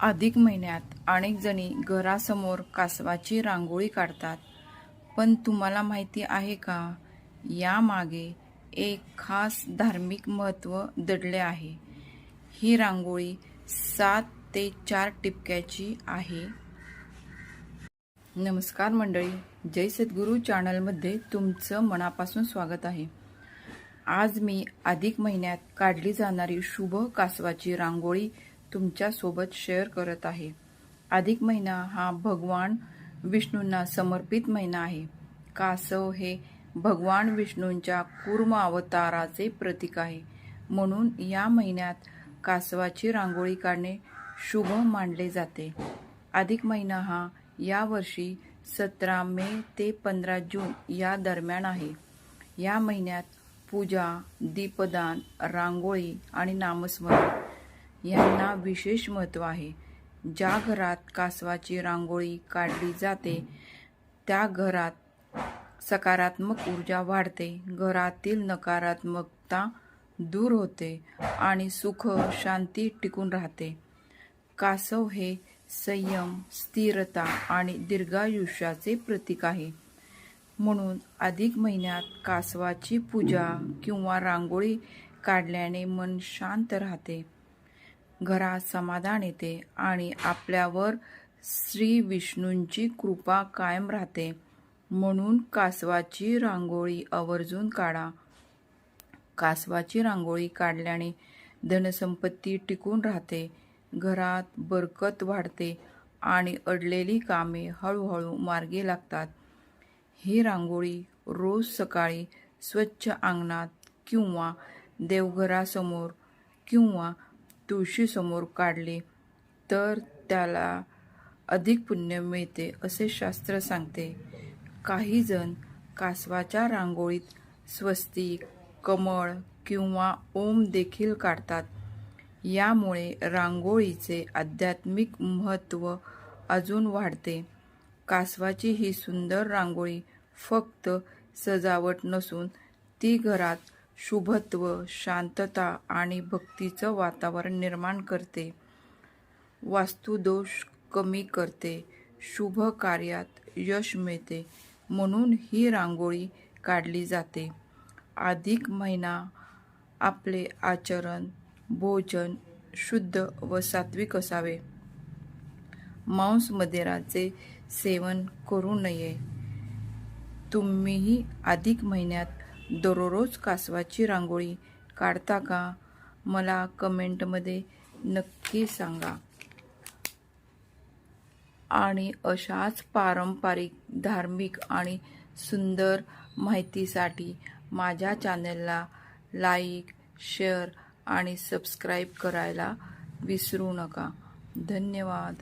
अधिक महिन्यात अनेक जणी घरासमोर कासवाची रांगोळी काढतात. पण तुम्हाला माहिती आहे का, यामागे एक खास धार्मिक महत्त्व दडले आहे. ही रांगोळी 7 ते 4 टिपक्याची आहे. नमस्कार मंडळी, जय सद्गुरू चॅनलमध्ये तुमचं मनापासून स्वागत आहे. आज मी अधिक महिन्यात काढली जाणारी शुभ कासवाची रांगोळी तुमच्यासोबत शेअर करत आहे. अधिक महिना हा भगवान विष्णूंना समर्पित महिना आहे. कासव हे भगवान विष्णूंच्या कूर्म अवताराचे प्रतीक आहे. म्हणून या महिन्यात कासवाची रांगोळी काढणे शुभ मानले जाते. अधिक महिना हा यावर्षी 17 मे ते 15 जून या दरम्यान आहे. या महिन्यात पूजा, दीपदान, रांगोळी आणि नामस्मरण यांना विशेष महत्त्व आहे. ज्या घरात कासवाची रांगोळी काढली जाते त्या घरात सकारात्मक ऊर्जा वाढते, घरातील नकारात्मकता दूर होते आणि सुख शांती टिकून राहते. कासव हे संयम, स्थिरता आणि दीर्घायुष्याचे प्रतीक आहे. म्हणून अधिक महिन्यात कासवाची पूजा किंवा रांगोळी काढल्याने मन शांत राहते, घरात समाधान येते आणि आपल्यावर श्री विष्णूंची कृपा कायम राहते. म्हणून कासवाची रांगोळी आवर्जून काढा. कासवाची रांगोळी काढल्याने धनसंपत्ती टिकून राहते, घरात बरकत वाढते आणि अडलेली कामे हळूहळू मार्गी लागतात. ही रांगोळी रोज सकाळी स्वच्छ अंगणात किंवा देवघरासमोर किंवा तुळशीसमोर काढली तर त्याला अधिक पुण्य मिळते असे शास्त्र सांगते. काही जण कासवाच्या रांगोळीत स्वस्तिक, कमळ किंवा ओम देखील काढतात. यामुळे रांगोळीचे आध्यात्मिक महत्त्व अजून वाढते. कासवाची ही सुंदर रांगोळी फक्त सजावट नसून ती घरात शुभत्व, शांतता आणि भक्तीचं वातावरण निर्माण करते, वास्तुदोष कमी करते, शुभ कार्यात यश मिळते. म्हणून ही रांगोळी काढली जाते. अधिक महिना आपले आचरण, भोजन शुद्ध व सात्विक असावे. मांस मदिराचे सेवन करू नये. तुम्हीही अधिक महिन्यात दररोज कासवाची रांगोळी काढता का? मला कमेंटमध्ये नक्की सांगा. आणि अशाच पारंपरिक, धार्मिक आणि सुंदर माहितीसाठी माझ्या चॅनलला लाईक, शेअर आणि सबस्क्राईब करायला विसरू नका. धन्यवाद.